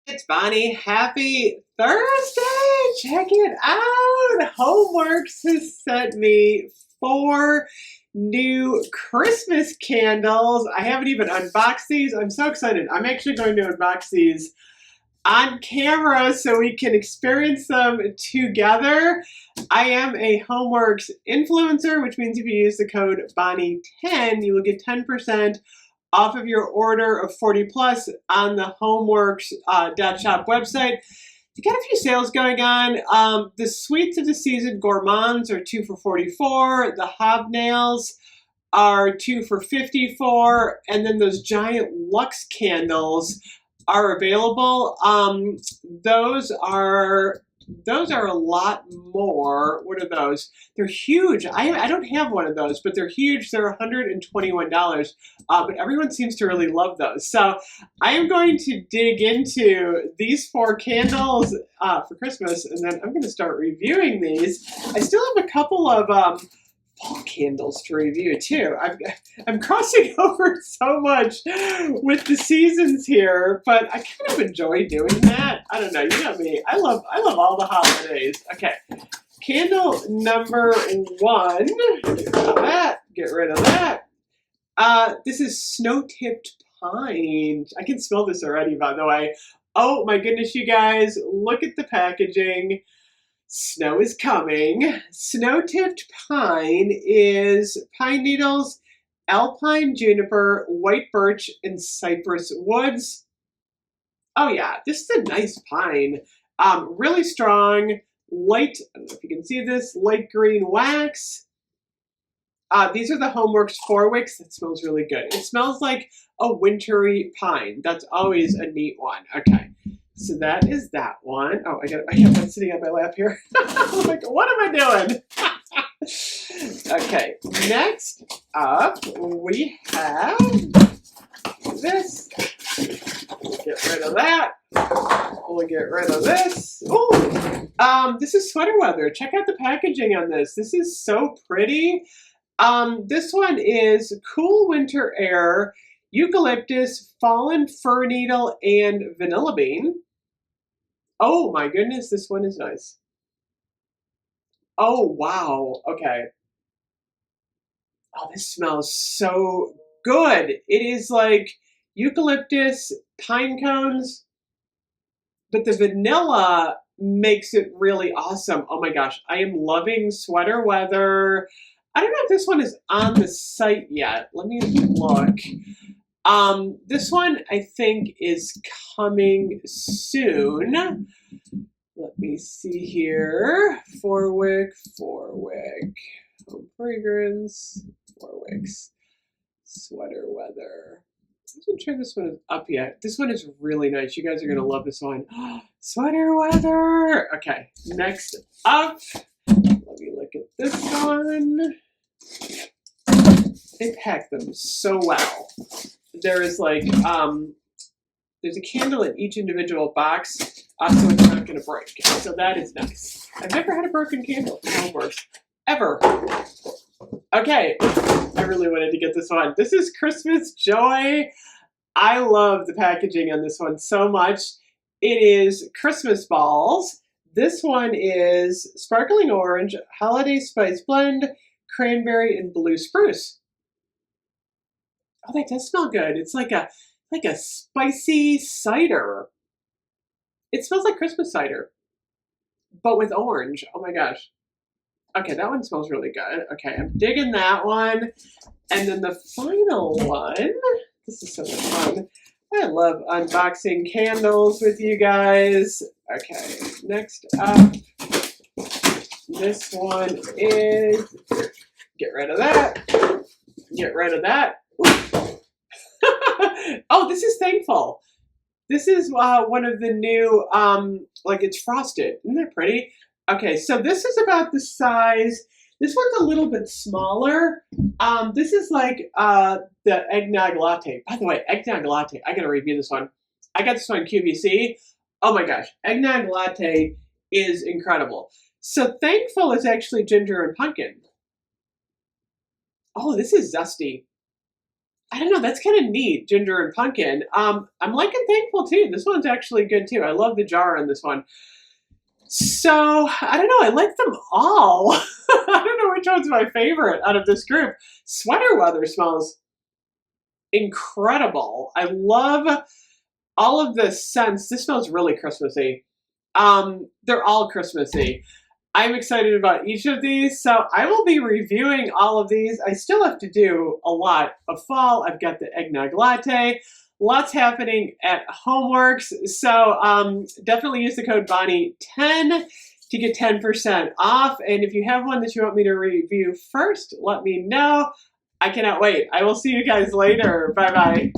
It's Bonnie. Happy Thursday! Check it out. HOMEWORX has sent me 4 new Christmas candles. I haven't even unboxed these. I'm so excited. I'm actually going to unbox these on camera so we can experience them together. I am a HOMEWORX influencer, which means if you use the code Bonnie10, you will get 10% off of your order of 40 plus on the HOMEWORX.shop website. You got a few sales going on. The Sweets of the Season Gourmands are 2 for 44. The Hobnails are 2 for 54. And then those giant Lux candles are available. Those are a lot more. What are those? They're huge. I don't have one of those, but they're huge. They're $121. But everyone seems to really love those. So I am going to dig into these 4 candles for Christmas, and then I'm going to start reviewing these. I still have a couple of fall candles to review too. I'm crossing over so much with the seasons here, but I kind of enjoy doing that. I don't know, you know me. I love all the holidays. Okay, candle number 1. Get rid of that. Get rid of that. This is snow-tipped pine. I can smell this already, by the way. Oh my goodness, you guys! Look at the packaging. Snow is coming. Snow-tipped pine is pine needles, alpine juniper, white birch, and cypress woods. Oh yeah, this is a nice pine. Really strong, light, I don't know if you can see this, light green wax. These are the HOMEWORX 4 wicks. That smells really good. It smells like a wintry pine. That's always a neat one. Okay. So that is that one. Oh, I got one sitting on my lap here. I'm like, what am I doing? Okay, next up we have this. Get rid of that. We'll get rid of this. Oh, this is sweater weather. Check out the packaging on this. This is so pretty. This one is cool winter air, eucalyptus, fallen fir needle, and vanilla bean. Oh my goodness, this one is nice. Oh wow, okay. Oh, this smells so good. It is like eucalyptus, pine cones, but the vanilla makes it really awesome. Oh my gosh, I am loving sweater weather. I don't know if this one is on the site yet. Let me look. This one I think is coming soon. Let me see here. 4 wick, home fragrance, 4 wicks, sweater weather. I wasn't sure this one is up yet. This one is really nice. You guys are gonna love this one. Sweater weather. Okay, next up. Let me look at this one. They pack them so well. There is like, there's a candle in each individual box, so it's not going to break. So that is nice. I've never had a broken candle from HOMEWORX, ever. Okay, I really wanted to get this one. This is Christmas Joy. I love the packaging on this one so much. It is Christmas balls. This one is sparkling orange, holiday spice blend, cranberry, and blue spruce. Oh, that does smell good. It's like a spicy cider. It smells like Christmas cider, but with orange. Oh my gosh. Okay, that one smells really good. Okay, I'm digging that one. And then the final one, this is so much fun. I love unboxing candles with you guys. Okay, next up, this one is, get rid of that. Get rid of that. Oh, this is Thankful. This is one of the new, like it's frosted. Isn't that pretty? Okay, so this is about the size. This one's a little bit smaller. This is like the eggnog latte. By the way, eggnog latte. I gotta review this one. I got this one QVC. Oh my gosh, eggnog latte is incredible. So Thankful is actually ginger and pumpkin. Oh, this is zesty. I don't know, that's kind of neat, ginger and pumpkin. I'm liking Thankful too. This one's actually good too. I love the jar on this one. So, I don't know, I like them all. I don't know which one's my favorite out of this group. Sweater Weather smells incredible. I love all of the scents. This smells really Christmassy. They're all Christmassy. I'm excited about each of these, so I will be reviewing all of these. I still have to do a lot of fall. I've got the eggnog latte. Lots happening at HOMEWORX, so definitely use the code Bonnie10 to get 10% off. And if you have one that you want me to review first, let me know. I cannot wait. I will see you guys later. Bye-bye.